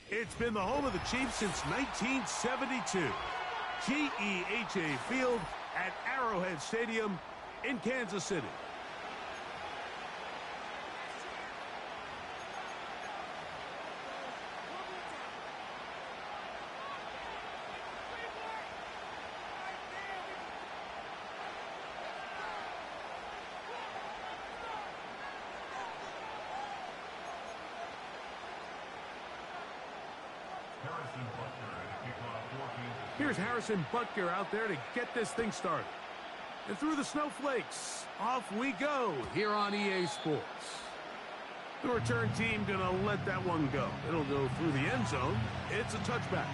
It's been the home of the Chiefs since 1972. GEHA Field at Arrowhead Stadium in Kansas City. Here's Harrison Butker out there to get this thing started. And through the snowflakes, off we go here on EA Sports. The return team gonna let that one go. It'll go through the end zone. It's a touchback.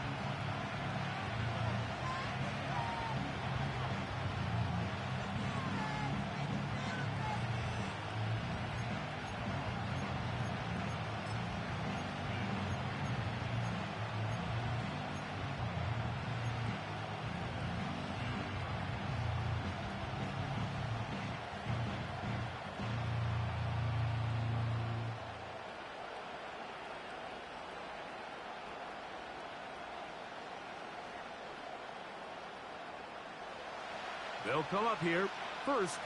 They'll come up here, 1st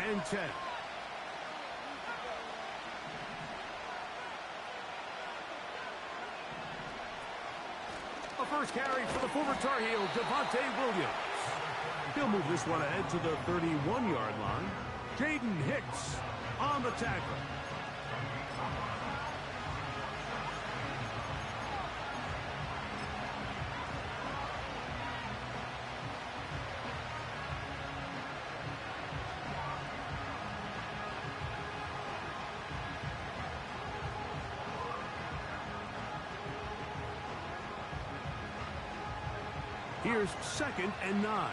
and 10. A first carry for the former Tar Heel, Devontae Williams. He'll move this one ahead to the 31-yard line. Jaden Hicks on the tackle. Here's 2nd and 9.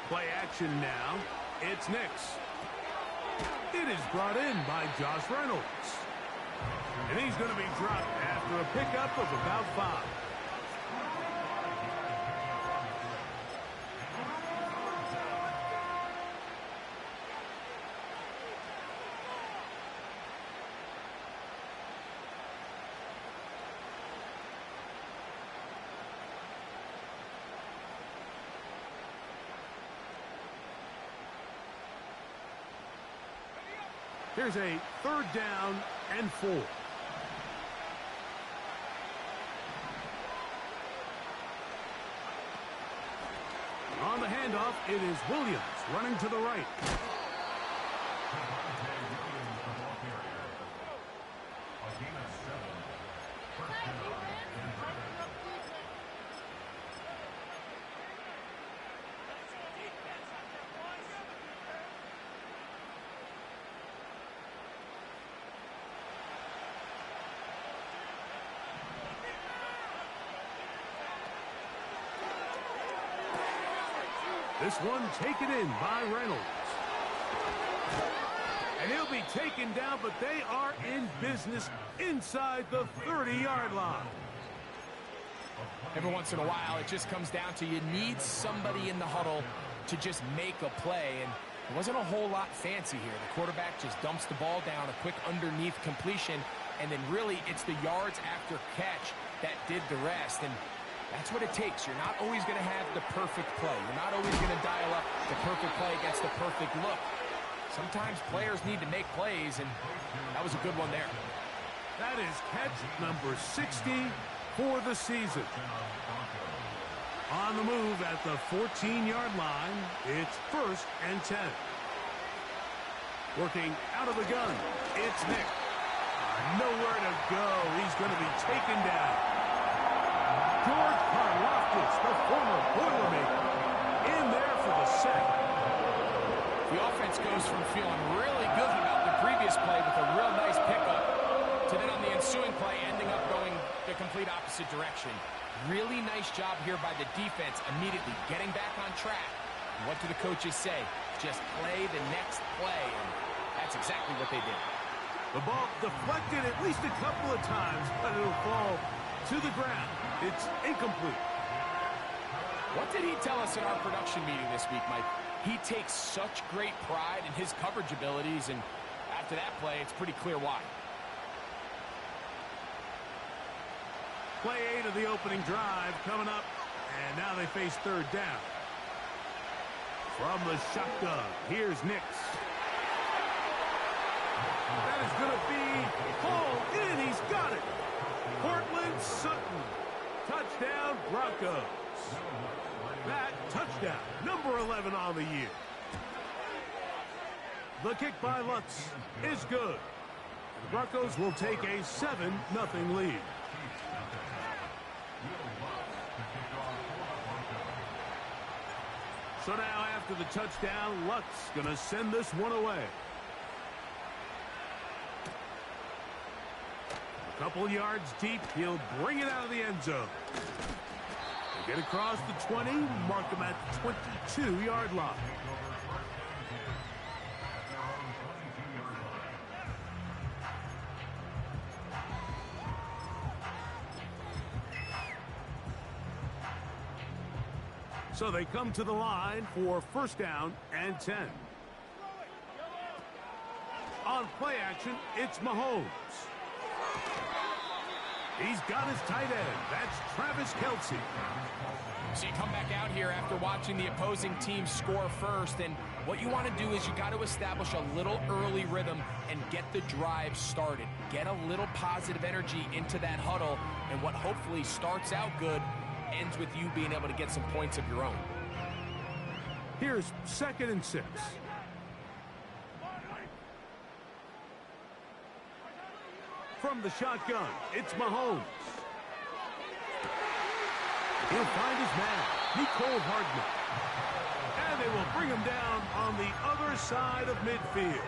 Play action now. It's Nix. It is brought in by Josh Reynolds. And he's going to be dropped after a pickup of about 5. Here's a 3rd down and 4. On the handoff, it is Williams running to the right. This one taken in by Reynolds. And he'll be taken down, but they are in business inside the 30-yard line. Every once in a while, it just comes down to you need somebody in the huddle to just make a play. And it wasn't a whole lot fancy here. The quarterback just dumps the ball down, a quick underneath completion, and then really it's the yards after catch that did the rest. And that's what it takes. You're not always going to have the perfect play. You're not always going to dial up the perfect play against the perfect look. Sometimes players need to make plays, and that was a good one there. That is catch number 60 for the season. On the move at the 14-yard line, it's 1st and 10. Working out of the gun, it's Nick. Nowhere to go. He's going to be taken down. George Karlaftis, the former Boilermaker, in there for the sack. The offense goes from feeling really good about the previous play with a real nice pickup to then on the ensuing play ending up going the complete opposite direction. Really nice job here by the defense immediately getting back on track. And what do the coaches say? Just play the next play, and that's exactly what they did. The ball deflected at least a couple of times, but it'll fall to the ground. It's incomplete. What did he tell us in our production meeting this week, Mike? He takes such great pride in his coverage abilities, and after that play, it's pretty clear why. Play 8 of the opening drive coming up, and now they face third down. From the shotgun, here's Nix. That is going to be hauled in. He's got it. Cortland Sutton. Touchdown, Broncos. That touchdown, number 11 on the year. The kick by Lutz is good. The Broncos will take a 7-0 lead. So now after the touchdown, Lutz going to send this one away. A couple yards deep, he'll bring it out of the end zone. They get across the 20, mark him at the 22-yard line. So they come to the line for first down and 10. On play action, it's Mahomes. He's got his tight end. That's Travis Kelce. So you come back out here after watching the opposing team score first, and what you want to do is you got to establish a little early rhythm and get the drive started. Get a little positive energy into that huddle, and what hopefully starts out good ends with you being able to get some points of your own. Here's 2nd and 6. From the shotgun, it's Mahomes. He'll find his man, Nicole Hardman. And they will bring him down on the other side of midfield.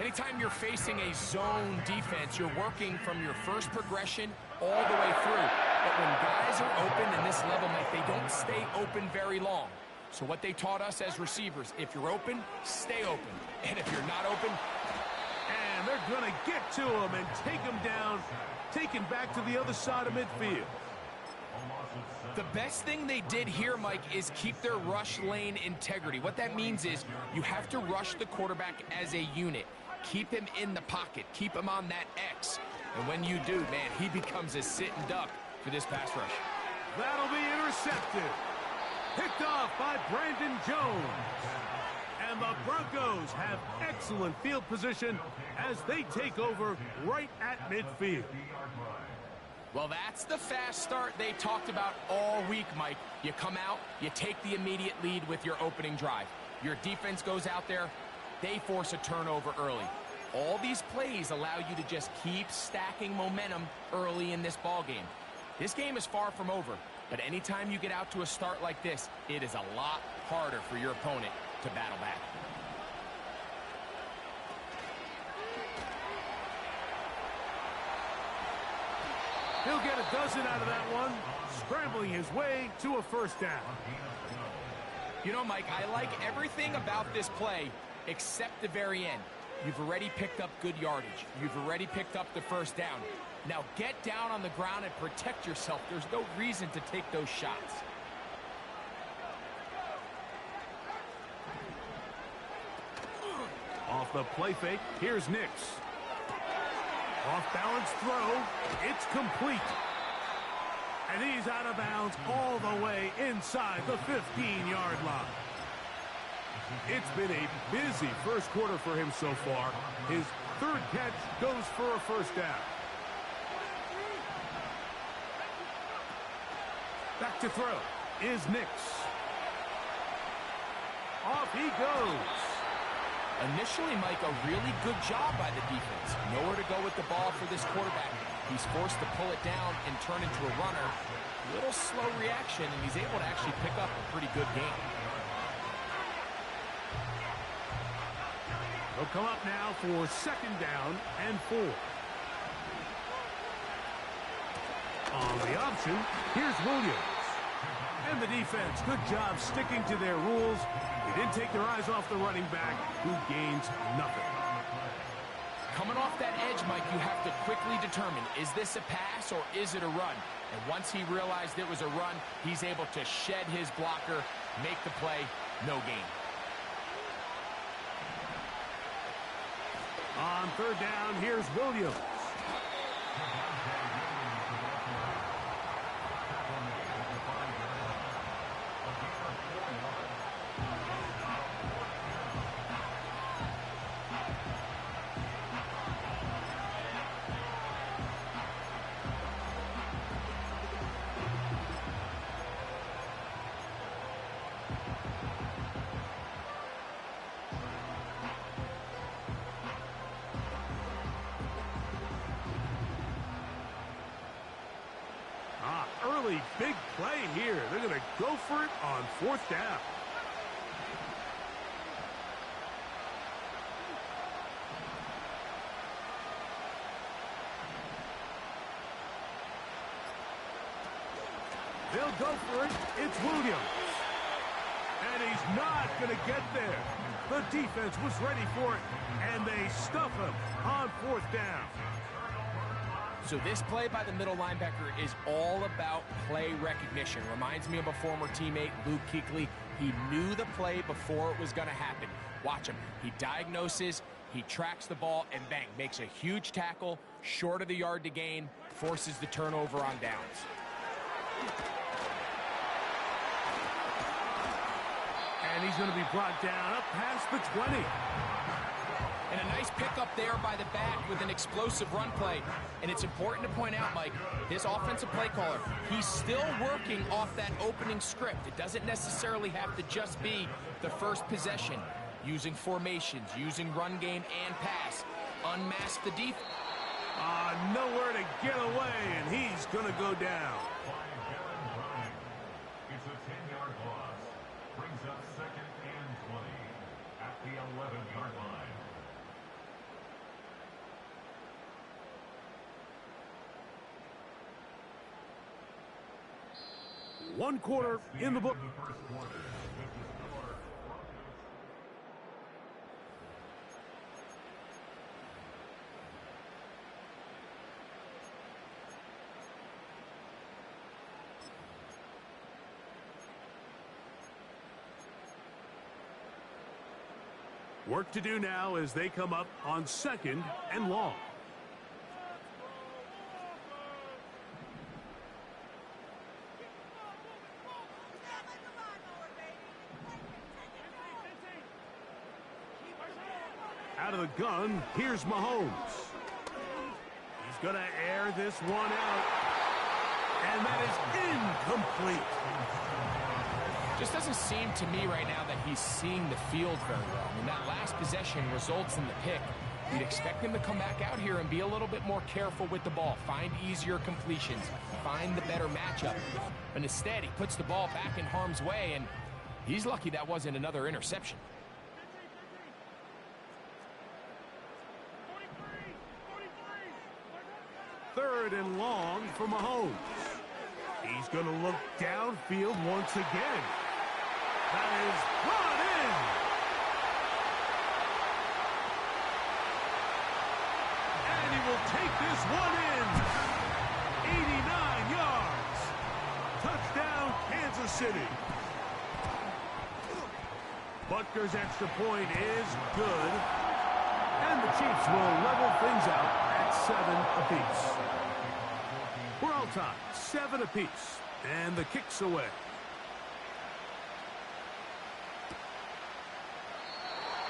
Anytime you're facing a zone defense, you're working from your first progression all the way through. But when guys are open in this level, Mike, they don't stay open very long. So what they taught us as receivers, if you're open, stay open. And if you're not open, and they're going to get to him and take him down, take him back to the other side of midfield. The best thing they did here, Mike, is keep their rush lane integrity. What that means is you have to rush the quarterback as a unit. Keep him in the pocket. Keep him on that X. And when you do, man, he becomes a sitting duck for this pass rush. That'll be intercepted. Picked off by Brandon Jones. And the Broncos have excellent field position as they take over right at midfield. Well, that's the fast start they talked about all week, Mike. You come out, you take the immediate lead with your opening drive. Your defense goes out there, they force a turnover early. All these plays allow you to just keep stacking momentum early in this ball game. This game is far from over, but anytime you get out to a start like this, it is a lot harder for your opponent to battle back. He'll get a dozen out of that one, scrambling his way to a first down. You know, Mike, I like everything about this play except the very end. You've already picked up good yardage. You've already picked up the first down. Now get down on the ground and protect yourself. There's no reason to take those shots. Off the play fake, here's Nix. Off-balance throw, it's complete. And he's out of bounds all the way inside the 15-yard line. It's been a busy first quarter for him so far. His third catch goes for a first down. Back to throw is Nix. Off he goes. Initially, Mike, a really good job by the defense. Nowhere to go with the ball for this quarterback. He's forced to pull it down and turn into a runner. A little slow reaction, and he's able to actually pick up a pretty good game. They'll come up now for second down and 4. On the option, here's Williams. And the defense, good job sticking to their rules. They didn't take their eyes off the running back, who gains nothing. Coming off that edge, Mike, you have to quickly determine, is this a pass or is it a run? And once he realized it was a run, he's able to shed his blocker, make the play, no gain. On third down, here's Williams. Early big play here. They're going to go for it on 4th down. They'll go for it. It's Williams. And he's not going to get there. The defense was ready for it, and they stuff him on 4th down. So this play by the middle linebacker is all about play recognition. Reminds me of a former teammate, Luke Kuechly. He knew the play before it was going to happen. Watch him. He diagnoses, he tracks the ball, and bang, makes a huge tackle, short of the yard to gain, forces the turnover on downs. And he's going to be brought down up past the 20. And a nice pickup there by the back with an explosive run play. And it's important to point out, Mike, this offensive play caller, he's still working off that opening script. It doesn't necessarily have to just be the first possession. Using formations, using run game and pass. Unmask the defense. Nowhere to get away, and he's going to go down. It's a 10-yard loss. Brings up 2nd and 20 at the 11-yard line. One quarter in the book. Work to do now as they come up on 2nd and long. Out of the gun, here's Mahomes. He's going to air this one out. And that is incomplete. Just doesn't seem to me right now that he's seeing the field very well. I mean, that last possession results in the pick. You'd expect him to come back out here and be a little bit more careful with the ball, find easier completions, find the better matchup. But instead, he puts the ball back in harm's way, and he's lucky that wasn't another interception. Third and long for Mahomes. He's going to look downfield once again. That is brought in. And he will take this one in. 89 yards. Touchdown, Kansas City. Butker's extra point is good. And the Chiefs will level things out at 7 apiece. We're all tied, 7 apiece, and the kick's away.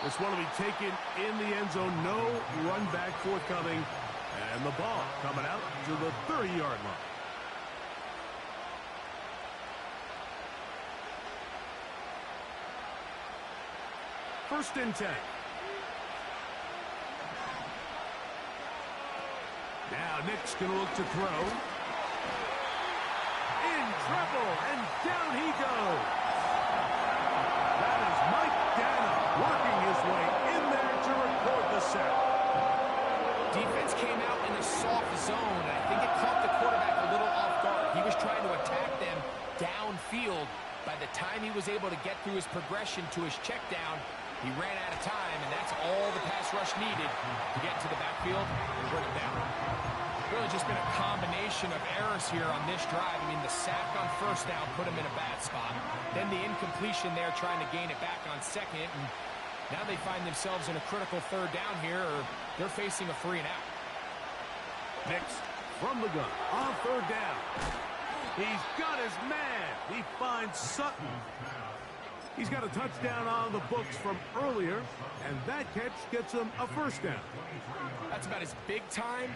This one will be taken in the end zone. No run back forthcoming, and the ball coming out to the 30-yard line. First and 10. Now Nick's going to look to throw. In trouble, and down he goes. That is Mike Dana working his way in there to record the sack. Defense came out in a soft zone, and I think it caught the quarterback a little off guard. He was trying to attack them downfield. By the time he was able to get through his progression to his check down, he ran out of time, and that's all the pass rush needed to get to the backfield and bring it down. Really just been a combination of errors here on this drive. I mean, the sack on first down put him in a bad spot. Then the incompletion there trying to gain it back on second. And now they find themselves in a critical third down here, or they're facing a 3 and out. Next, from the gun, on third down. He's got his man. He finds Sutton. He's got a touchdown on the books from earlier, and that catch gets him a first down. That's about as big time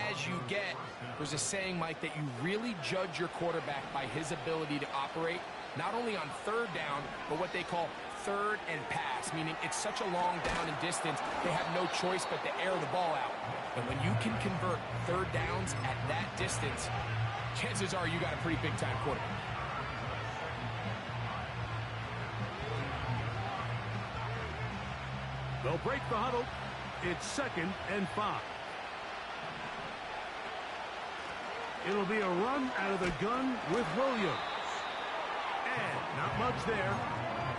as you get. There's a saying, Mike, that you really judge your quarterback by his ability to operate. not only on third down, but what they call third and pass, meaning it's such a long down and distance, they have no choice but to air the ball out. And when you can convert third downs at that distance, chances are you got a pretty big-time quarterback. They'll break the huddle. It's 2nd and 5. It'll be a run out of the gun with Williams. And not much there.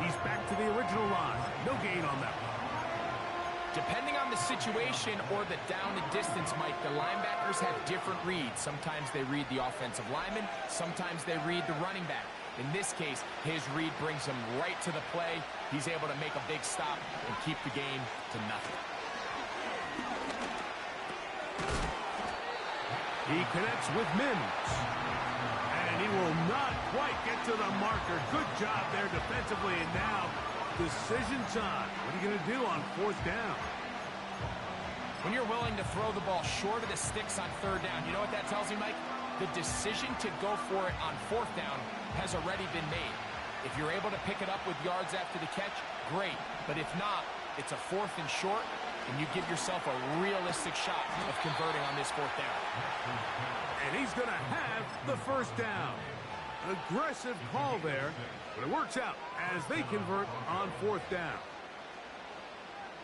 He's back to the original line. No gain on that one. Depending on the situation or the down and distance, Mike, the linebackers have different reads. Sometimes they read the offensive lineman. Sometimes they read the running back. In this case, his read brings him right to the play. He's able to make a big stop and keep the game to nothing. He connects with Mims. And he will not quite get to the marker. Good job there defensively. And now, decision time. What are you going to do on 4th down? When you're willing to throw the ball short of the sticks on 3rd down, you know what that tells me, Mike? The decision to go for it on 4th down has already been made. If you're able to pick it up with yards after the catch, great. But if not, it's a 4th and short, and you give yourself a realistic shot of converting on this 4th down. And he's going to have the 1st down. Aggressive call there, but it works out as they convert on 4th down.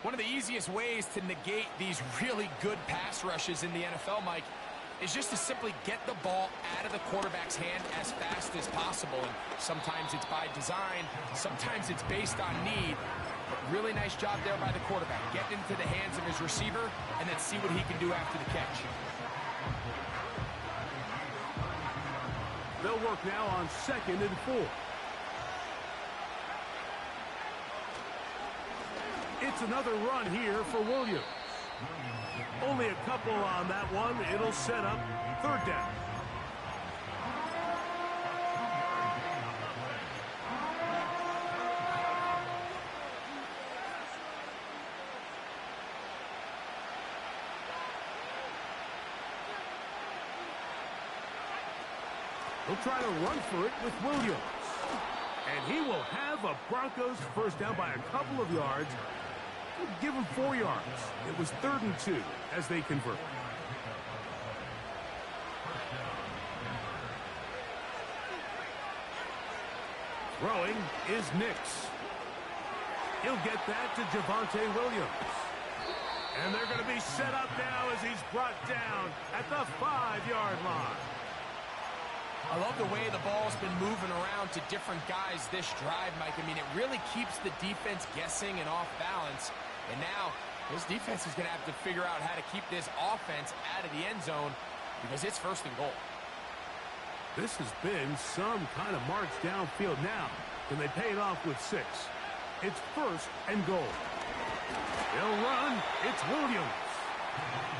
One of the easiest ways to negate these really good pass rushes in the NFL, Mike, is just to simply get the ball out of the quarterback's hand as fast as possible. And sometimes it's by design, sometimes it's based on need. But really nice job there by the quarterback. Get into the hands of his receiver and then see what he can do after the catch. They'll work now on 2nd and 4. It's another run here for Williams. Only a couple on that one. It'll set up 3rd down. He'll try to run for it with Williams. And he will have a Broncos 1st down by a couple of yards. Give him 4 yards. It was 3rd and 2 as they convert. Throwing is Nix. He'll get that to Javonte Williams. And they're going to be set up now as he's brought down at the 5-yard line. I love the way the ball's been moving around to different guys this drive, Mike. I mean, it really keeps the defense guessing and off balance. And now, this defense is going to have to figure out how to keep this offense out of the end zone because it's 1st and goal. This has been some kind of march downfield now. Can they pay it off with 6? It's 1st and goal. They'll run. It's Williams.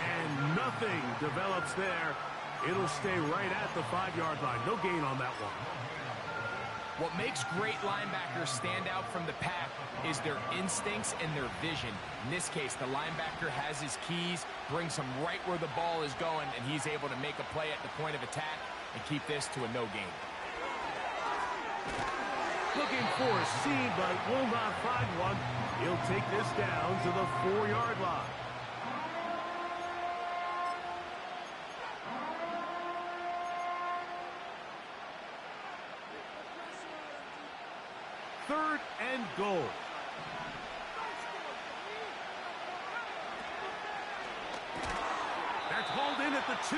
And nothing develops there. It'll stay right at the 5-yard line. No gain on that one. What makes great linebackers stand out from the pack is their instincts and their vision. In this case, the linebacker has his keys, brings him right where the ball is going, and he's able to make a play at the point of attack and keep this to a no gain. Looking for a seam, but will not find one. He'll take this down to the 4-yard line. Third and goal. That's hauled in at the 2.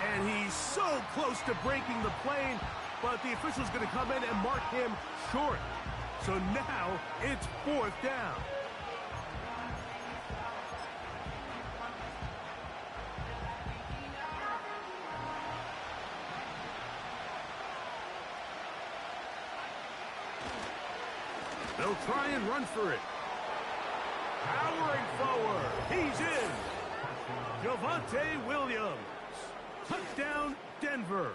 And he's so close to breaking the plane, but the official's going to come in and mark him short. So now it's 4th down. They'll try and run for it. Powering forward. He's in. Javonte Williams. Touchdown, Denver.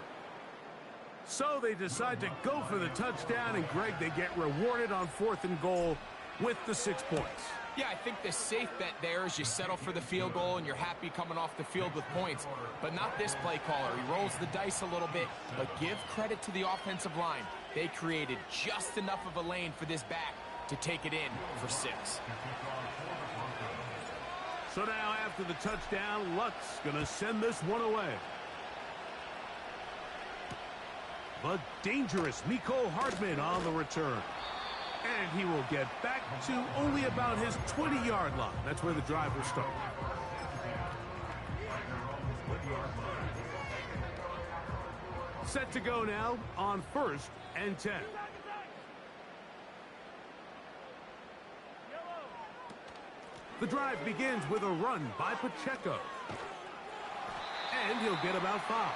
So they decide to go for the touchdown, and Greg, they get rewarded on 4th and goal. with the 6 points. Yeah, I think the safe bet there is you settle for the field goal and you're happy coming off the field with points. But not this play caller. He rolls the dice a little bit, but give credit to the offensive line. They created just enough of a lane for this back to take it in for 6. So now after the touchdown, Luck's going to send this one away. The dangerous Mecole Hardman on the return. And he will get back to only about his 20-yard line. That's where the drive will start. Set to go now on 1st and 10. The drive begins with a run by Pacheco. And he'll get about 5.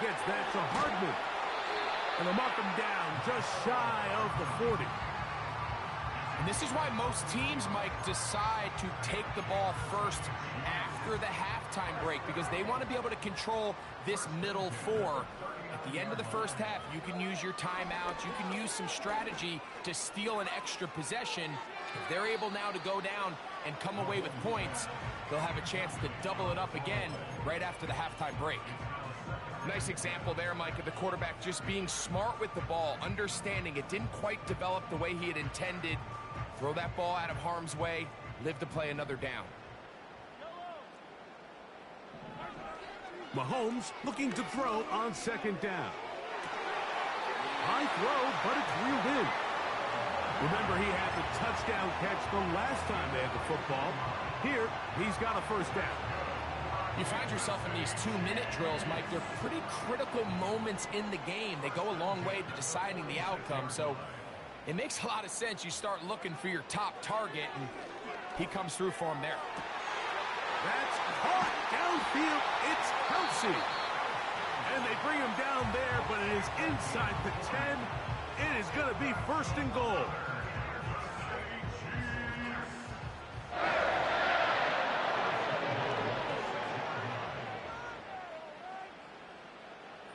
Gets that to Hardman. And they'll mark him down just shy of the 40. And this is why most teams, Mike, decide to take the ball first after the halftime break, because they want to be able to control this middle 4. At the end of the first half, you can use your timeouts. You can use some strategy to steal an extra possession. If they're able now to go down and come away with points, they'll have a chance to double it up again right after the halftime break. Nice example there, Mike, of the quarterback just being smart with the ball, understanding it didn't quite develop the way he had intended. Throw that ball out of harm's way, live to play another down. Mahomes looking to throw on 2nd down. High throw, but it's reeled in. Remember, he had the touchdown catch the last time they had the football. Here, he's got a 1st down. You find yourself in these 2-minute drills, Mike. They're pretty critical moments in the game. They go a long way to deciding the outcome, so it makes a lot of sense. You start looking for your top target, and he comes through for him there. That's caught downfield. It's Kelsey. And they bring him down there, but it is inside the 10. It is going to be 1st and goal.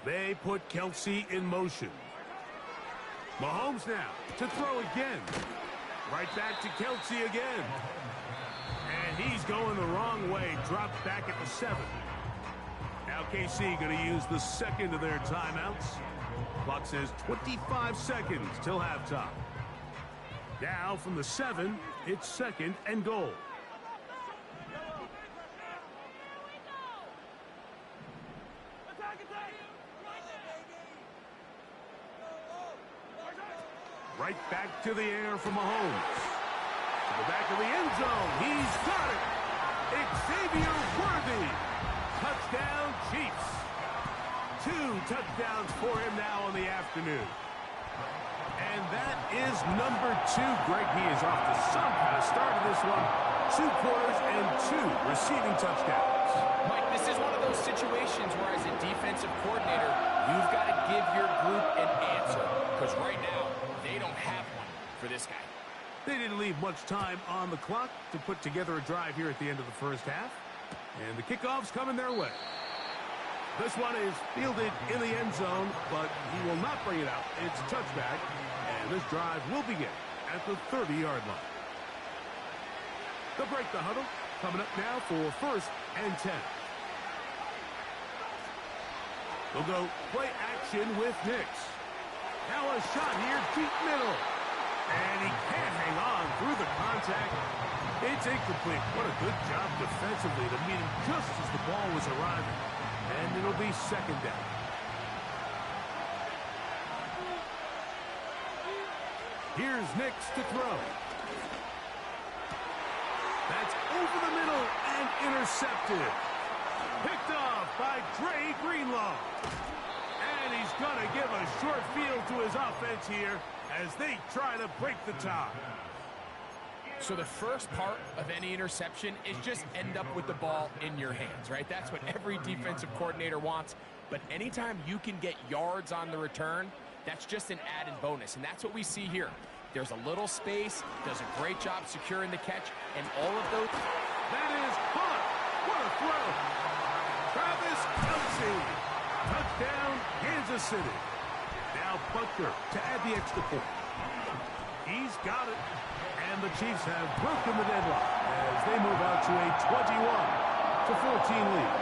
They put Kelsey in motion. Mahomes now to throw again. Right back to Kelsey again. And he's going the wrong way. Dropped back at the 7. Now KC going to use the 2nd of their timeouts. Clock says 25 seconds till halftime. Now from the 7, it's 2nd and goal. Right back to the air for Mahomes. To the back of the end zone. He's got it. Xavier Worthy. Touchdown, Chiefs. 2 touchdowns for him now in the afternoon. And that is number 2. Greg, he is off to some kind of start of this one. 2 quarters and 2 receiving touchdowns. Mike, this is one of those situations where as a defensive coordinator, you've got to give your group an answer. Because right now, they don't have one for this guy. They didn't leave much time on the clock to put together a drive here at the end of the first half. And the kickoff's coming their way. This one is fielded in the end zone, but he will not bring it out. It's a touchback, and this drive will begin at the 30-yard line. They'll break the huddle. Coming up now for 1st and 10. They'll go play action with Nix. Now a shot here, deep middle. And he can't hang on through the contact. It's incomplete. What a good job defensively to meet him just as the ball was arriving. And it'll be 2nd down. Here's Nix to throw. That's over the middle and intercepted. Picked off by Dre Greenlaw. And he's going to give a short field to his offense here as they try to break the tie. So the first part of any interception is just end up with the ball in your hands, right? That's what every defensive coordinator wants. But anytime you can get yards on the return, that's just an added bonus, and that's what we see here. There's a little space, does a great job securing the catch, and all of those... That is caught. What a throw. Travis Kelce. Touchdown, Kansas City. Now Butker to add the extra point. He's got it. And the Chiefs have broken the deadlock as they move out to a 21-14 lead.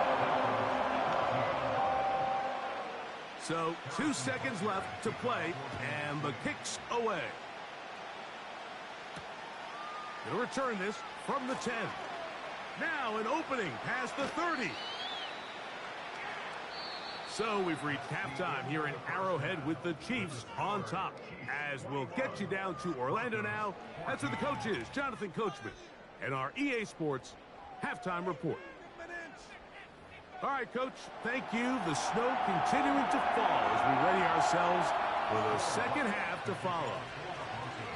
So 2 seconds left to play, and the kick's away. They'll return this from the 10. Now an opening past the 30. So we've reached halftime here in Arrowhead with the Chiefs on top. As we'll get you down to Orlando now. That's where the coach is, Jonathan Coachman, and our EA Sports halftime report. All right, Coach, thank you. The snow continuing to fall as we ready ourselves for the second half to follow.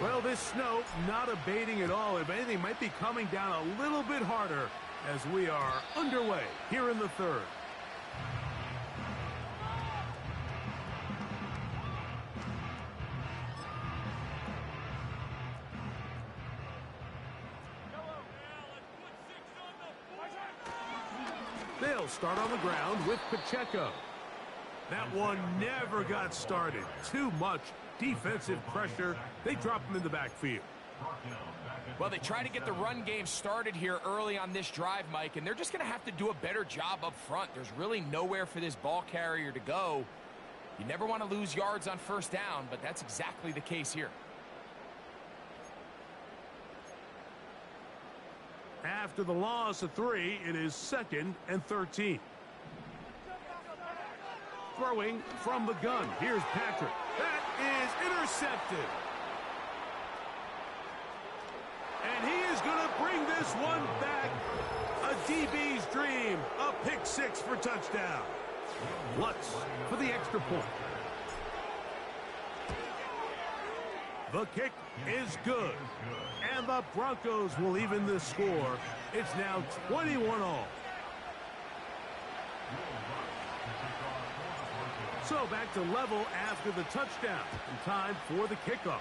Well, this snow not abating at all. If anything, might be coming down a little bit harder as we are underway here in the third. They'll start on the ground with Pacheco. That one never got started. Too much defensive pressure. They drop him in the backfield. Well, they try to get the run game started here early on this drive, Mike, and they're just going to have to do a better job up front. There's really nowhere for this ball carrier to go. You never want to lose yards on first down, but that's exactly the case here. After the loss of 3, it is 2nd and 13. Throwing from the gun. Here's Patrick. That is intercepted. And he is going to bring this one back. A DB's dream. A pick 6 for touchdown. Lutz for the extra point. The kick is good. And the Broncos will even the score. It's now 21-all. So back to level after the touchdown. And time for the kickoff.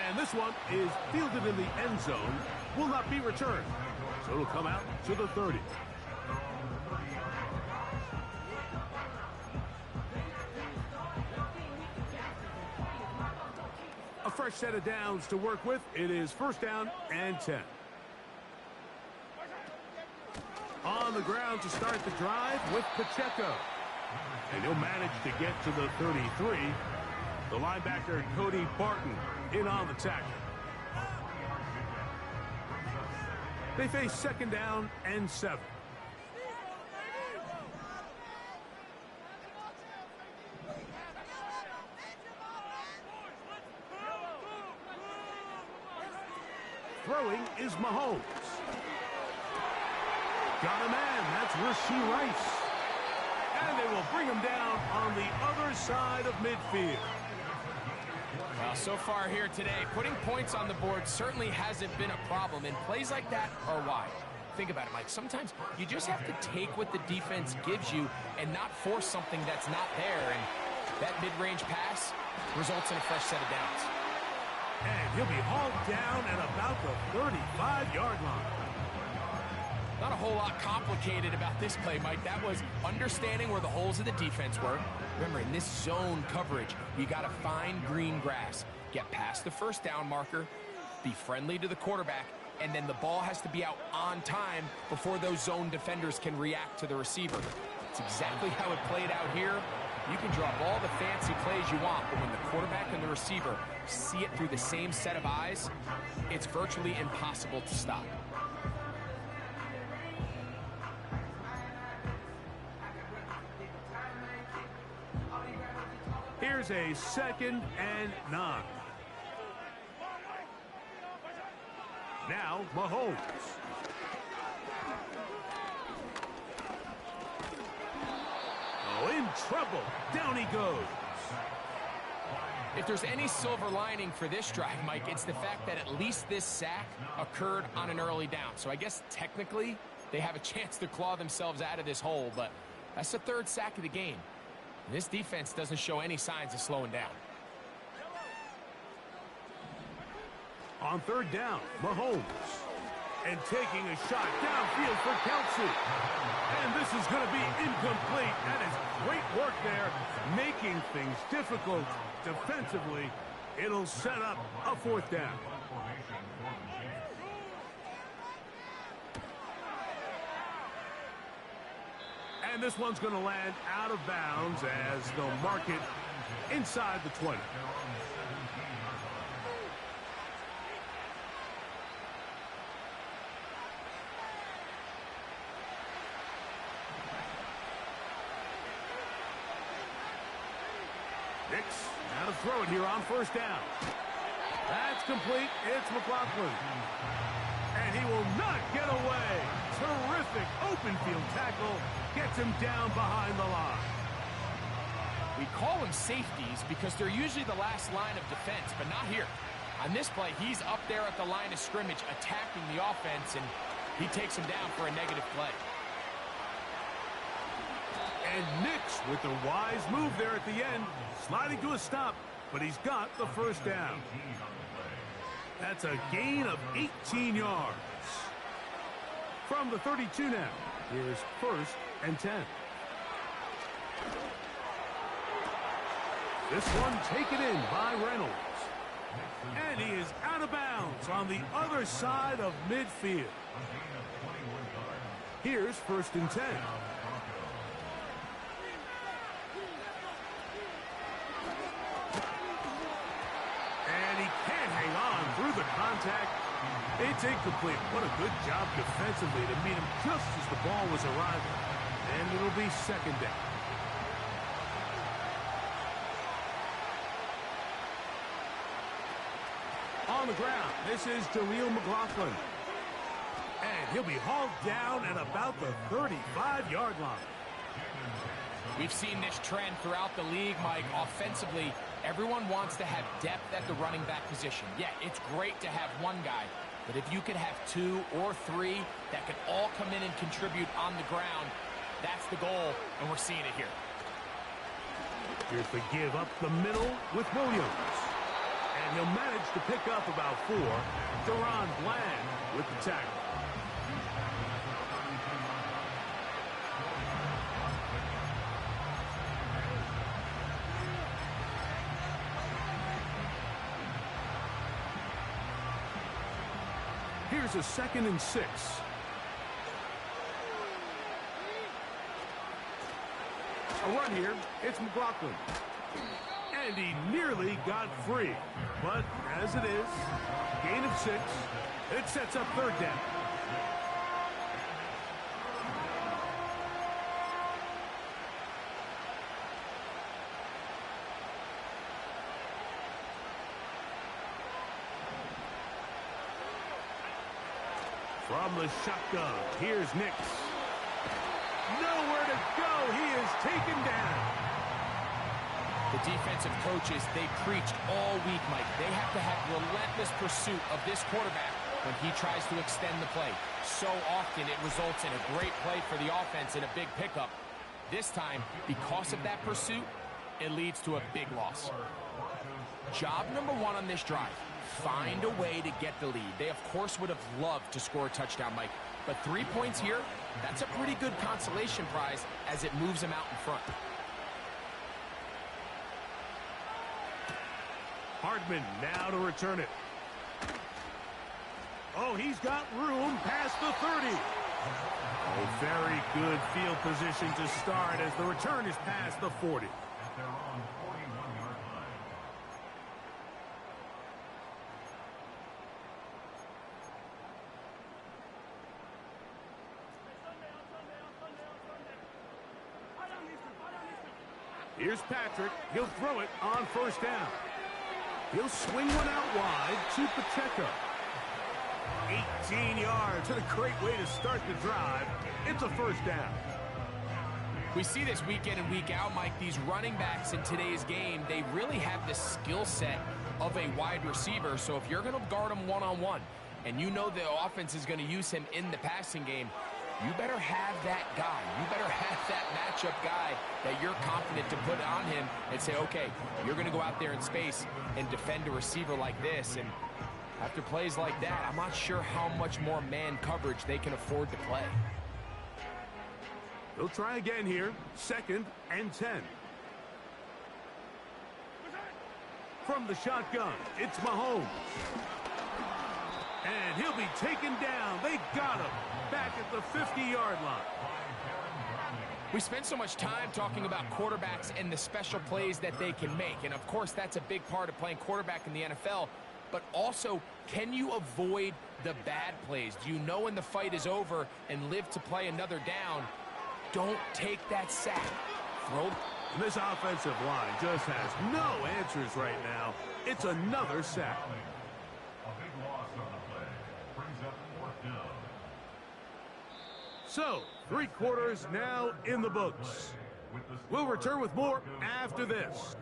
And this one is fielded in the end zone. Will not be returned. So it'll come out to the 30. A fresh set of downs to work with. It is 1st down and 10. On the ground to start the drive with Pacheco. And he'll manage to get to the 33. The linebacker, Cody Barton, in on the tackle. They face 2nd down and 7. Throwing is Mahomes. Got a man. That's Rashee Rice. And they will bring him down on the other side of midfield. Well, so far here today, putting points on the board certainly hasn't been a problem, and plays like that are why. Think about it, Mike. Sometimes you just have to take what the defense gives you and not force something that's not there, and that mid-range pass results in a fresh set of downs. And he'll be hauled down at about the 35-yard line. Not a whole lot complicated about this play, Mike. That was understanding where the holes of the defense were. Remember, in this zone coverage, you got to find green grass. Get past the 1st down marker, be friendly to the quarterback, and then the ball has to be out on time before those zone defenders can react to the receiver. It's exactly how it played out here. You can drop all the fancy plays you want, but when the quarterback and the receiver see it through the same set of eyes, it's virtually impossible to stop. Here's a 2nd and 9. Now Mahomes. Oh, in trouble. Down he goes. If there's any silver lining for this drive, Mike, it's the fact that at least this sack occurred on an early down. So I guess technically they have a chance to claw themselves out of this hole, but that's the third sack of the game. And this defense doesn't show any signs of slowing down. On third down, Mahomes. And taking a shot downfield for Kelsey. And this is going to be incomplete. That is great work there, making things difficult defensively. It'll set up a fourth down. And this one's going to land out of bounds as they'll mark it inside the 20. Now to throw it here on first down. That's complete. It's McLaughlin. And he will not get away. Terrific open field tackle. Gets him down behind the line. We call them safeties because they're usually the last line of defense, but not here. On this play, he's up there at the line of scrimmage attacking the offense, and he takes him down for a negative play. And Nix with the wise move there at the end, sliding to a stop, but he's got the first down. That's a gain of 18 yards. From the 32 now, here's first and 10. This one taken in by Reynolds. And he is out of bounds on the other side of midfield. Here's first and 10. The contact, it's incomplete. What a good job defensively to meet him just as the ball was arriving. And it'll be second down. On the ground, this is Jaleel McLaughlin. And he'll be hauled down at about the 35-yard line. We've seen this trend throughout the league, Mike. Offensively, everyone wants to have depth at the running back position. Yeah, it's great to have one guy, but if you could have two or three that could all come in and contribute on the ground, that's the goal, and we're seeing it here. Here's the give up the middle with Williams. And he'll manage to pick up about 4. Deron Bland with the tackle. Here's a 2nd and 6. A run here. It's McLaughlin. And he nearly got free. But as it is, gain of 6. It sets up third down. From the shotgun, here's Nix. Nowhere to go. He is taken down. The defensive coaches, they preached all week, Mike. They have to have relentless pursuit of this quarterback when he tries to extend the play. So often it results in a great play for the offense and a big pickup. This time, because of that pursuit, it leads to a big loss. Job number 1 on this drive. Find a way to get the lead. They, of course, would have loved to score a touchdown, Mike. But 3 points here, that's a pretty good consolation prize as it moves them out in front. Hardman now to return it. Oh, he's got room past the 30. Oh, very good field position to start as the return is past the 40. Here's Patrick. He'll throw it on first down. He'll swing one out wide to Pacheco. 18 yards. What a great way to start the drive. It's a first down. We see this week in and week out, Mike. These running backs in today's game, they really have the skill set of a wide receiver. So if you're going to guard him one-on-one, and you know the offense is going to use him in the passing game, you better have that guy. You better have that matchup guy that you're confident to put on him and say, okay, you're going to go out there in space and defend a receiver like this. And after plays like that, I'm not sure how much more man coverage they can afford to play. They'll try again here. 2nd and 10. From the shotgun, it's Mahomes. And he'll be taken down. They got him back at the 50-yard line. We spend so much time talking about quarterbacks and the special plays that they can make. And, of course, that's a big part of playing quarterback in the NFL. But also, can you avoid the bad plays? Do you know when the fight is over and live to play another down? Don't take that sack. Throw. This offensive line just has no answers right now. It's another sack. A big loss on the play. Brings up 4th down. So, 3 quarters now in the books. We'll return with more after this.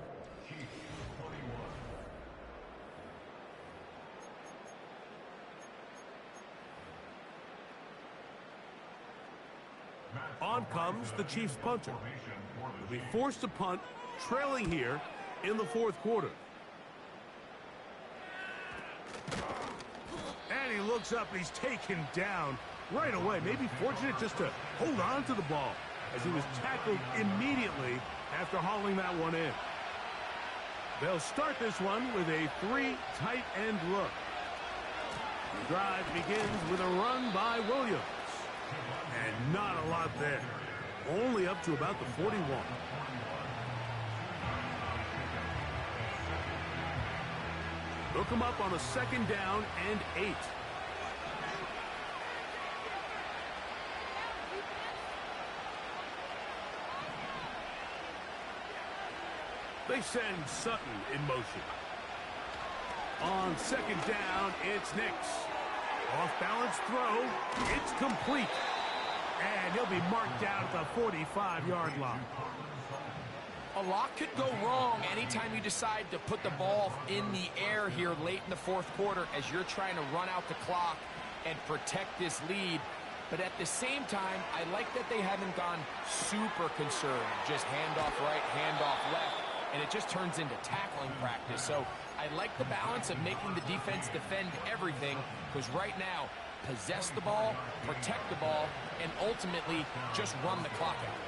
On comes the Chiefs punter. He'll be forced to punt, trailing here in the 4th quarter. And he looks up, and he's taken down right away. Maybe fortunate just to hold on to the ball as he was tackled immediately after hauling that one in. They'll start this one with a 3 tight end look. The drive begins with a run by Williams. And not a lot there. Only up to about the 41. They'll come up on a 2nd down and 8. They send Sutton in motion. On 2nd down, it's Nix. Off-balance throw. It's complete. And he'll be marked down at the 45-yard line. A lot could go wrong anytime you decide to put the ball in the air here late in the 4th quarter as you're trying to run out the clock and protect this lead. But at the same time, I like that they haven't gone super conservative. Just handoff right, handoff left, and it just turns into tackling practice. So I like the balance of making the defense defend everything, because right now, possess the ball, protect the ball, and ultimately just run the clock out.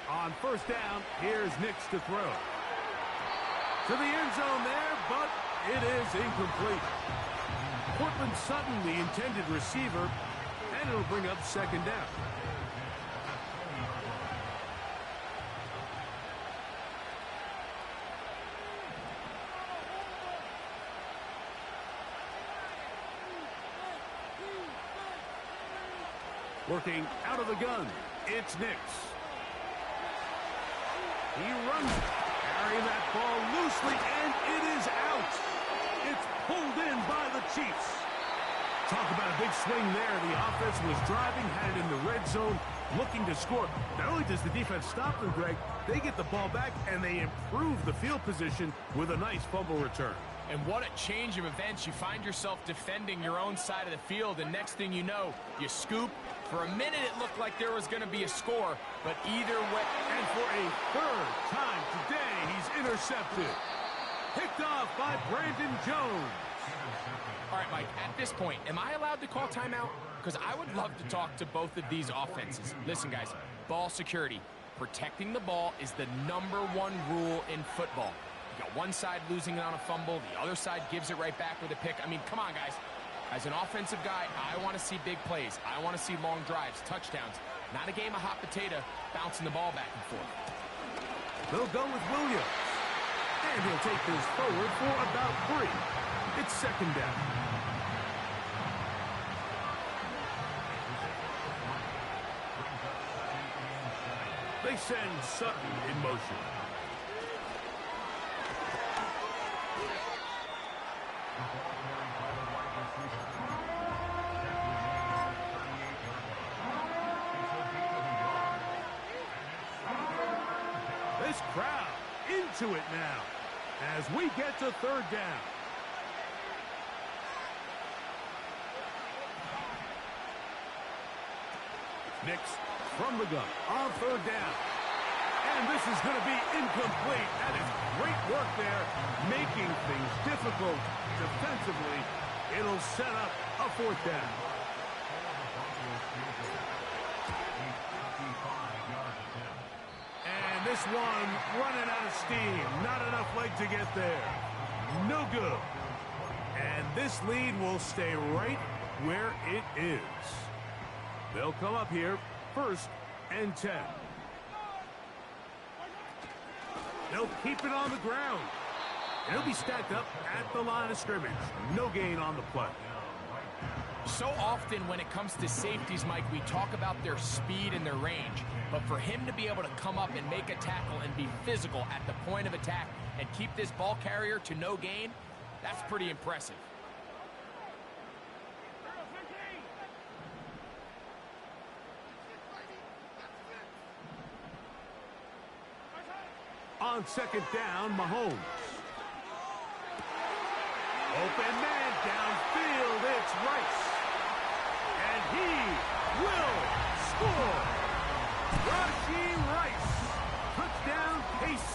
On 1st down, here's Nix to throw. To the end zone there, but it is incomplete. Cortland Sutton, the intended receiver, and it'll bring up 2nd down. Working out of the gun, it's Nix. He runs, carrying that ball loosely, and it is out. It's pulled in by the Chiefs. Talk about a big swing there. The offense was driving, had it in the red zone, looking to score. Not only does the defense stop them, Greg, they get the ball back, and they improve the field position with a nice fumble return. And what a change of events. You find yourself defending your own side of the field, and next thing you know, you scoop. For a minute, it looked like there was going to be a score, but either way. And for a 3rd time today, he's intercepted. Picked off by Brandon Jones. All right, Mike, at this point, am I allowed to call timeout? Because I would love to talk to both of these offenses. Listen, guys, ball security. Protecting the ball is the #1 rule in football. You got one side losing it on a fumble, the other side gives it right back with a pick. I mean, come on, guys. As an offensive guy, I want to see big plays. I want to see long drives, touchdowns. Not a game of hot potato, bouncing the ball back and forth. They'll go with Williams. And he'll take this forward for about 3. It's 2nd down. They send Sutton in motion. This crowd into it now as we get to 3rd down. Nix from the gun on third down. And this is going to be incomplete. That is great work there, making things difficult defensively. It'll set up a fourth down. And this one running out of steam. Not enough leg to get there. No good. And this lead will stay right where it is. They'll come up here, 1st and 10. They'll keep it on the ground. It'll be stacked up at the line of scrimmage. No gain on the play. So often when it comes to safeties, Mike, we talk about their speed and their range. But for him to be able to come up and make a tackle and be physical at the point of attack and keep this ball carrier to no gain, that's pretty impressive. On 2nd down, Mahomes. Open man downfield, it's Rice. And he will score. Rashee Rice. Touchdown, KC.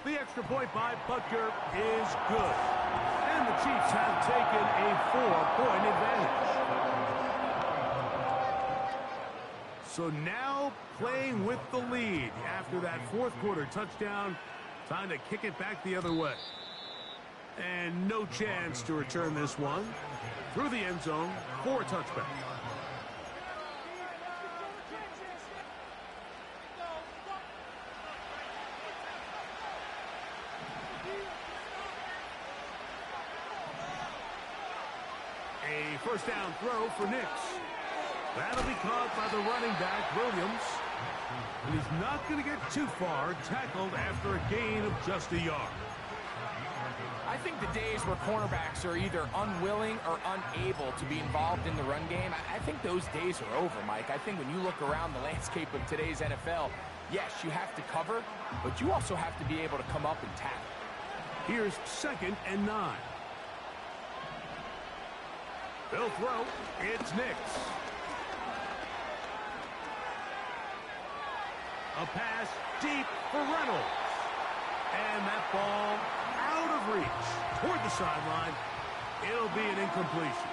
The extra point by Butker is good. And the Chiefs have taken a 4-point advantage. So now playing with the lead after that 4th quarter touchdown. Time to kick it back the other way. And no chance to return this one. Through the end zone for a touchback. A 1st down throw for Nix. That'll be caught by the running back, Williams. And he's not going to get too far, tackled after a gain of just a yard. I think the days where cornerbacks are either unwilling or unable to be involved in the run game, I think those days are over, Mike. I think when you look around the landscape of today's NFL, yes, you have to cover, but you also have to be able to come up and tackle. Here's 2nd and 9. They'll throw. It's Nix. A pass deep for Reynolds. And that ball out of reach toward the sideline. It'll be an incompletion.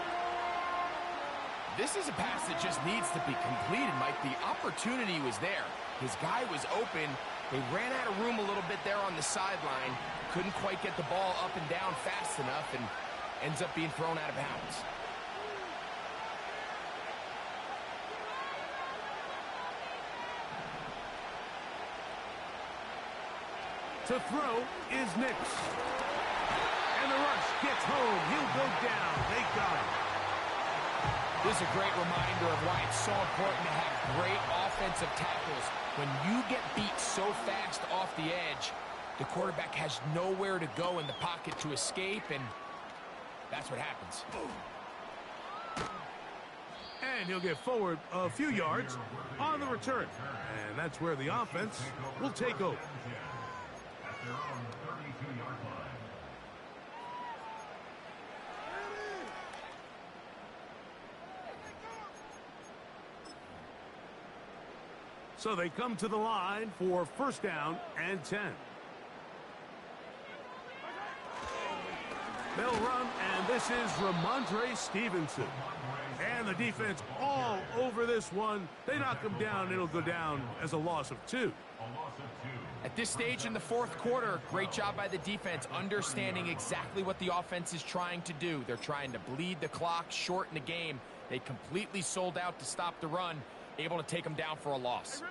This is a pass that just needs to be completed, Mike. The opportunity was there. His guy was open. They ran out of room a little bit there on the sideline. Couldn't quite get the ball up and down fast enough and ends up being thrown out of bounds. To throw is Nix. And the rush gets home. He'll go down. They got him. This is a great reminder of why it's so important to have great offensive tackles. When you get beat so fast off the edge, the quarterback has nowhere to go in the pocket to escape, and that's what happens. And he'll get forward a few yards on the return. And that's where the offense will take over. Their own 32-yard line. So they come to the line for 1st down and 10. They'll run, and this is Ramondre Stevenson. And the defense all over this one. They knock him down. It'll go down as a loss of 2. At this stage in the 4th quarter, great job by the defense, understanding exactly what the offense is trying to do. They're trying to bleed the clock, shorten the game. They completely sold out to stop the run, able to take them down for a loss.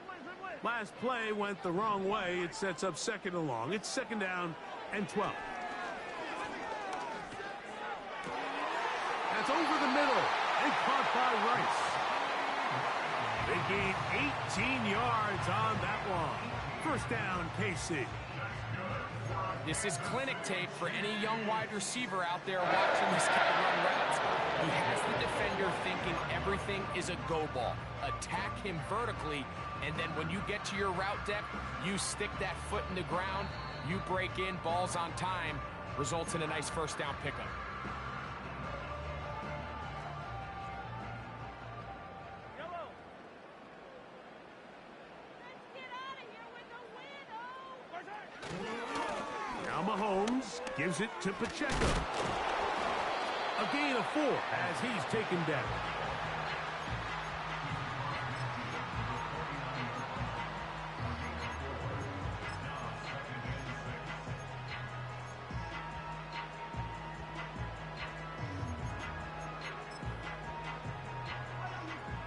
Last play went the wrong way. It sets up 2nd and long. It's 2nd down and 12. That's over the middle and caught by Rice. They gained 18 yards on that one. 1st down, KC. This is clinic tape for any young wide receiver out there watching this guy run routes. He has the defender thinking everything is a go ball. Attack him vertically, and then when you get to your route depth, you stick that foot in the ground, you break in, balls on time, results in a nice 1st down pickup. Mahomes gives it to Pacheco. A gain of 4 as he's taken down.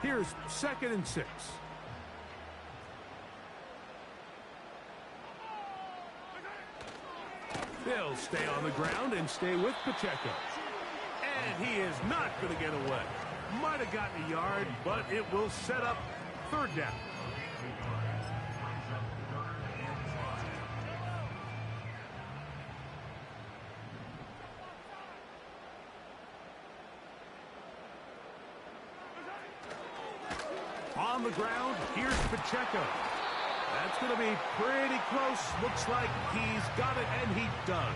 Here's 2nd and 6. They'll stay on the ground and stay with Pacheco. And he is not going to get away. Might have gotten a yard, but it will set up 3rd down. On the ground, here's Pacheco. That's going to be pretty close. Looks like he's got it, and he does.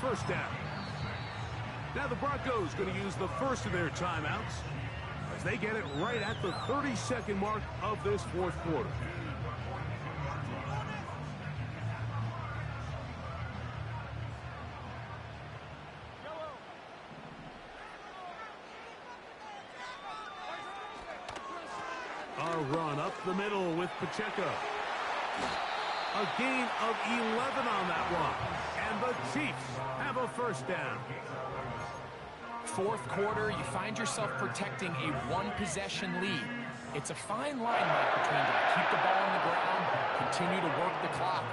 1st down. Now the Broncos going to use the first of their timeouts as they get it right at the 32nd mark of this 4th quarter. A run up the middle with Pacheco. A gain of 11 on that one. And the Chiefs have a 1st down. 4th quarter, you find yourself protecting a 1-possession lead. It's a fine line, Mike, between to keep the ball on the ground, continue to work the clock.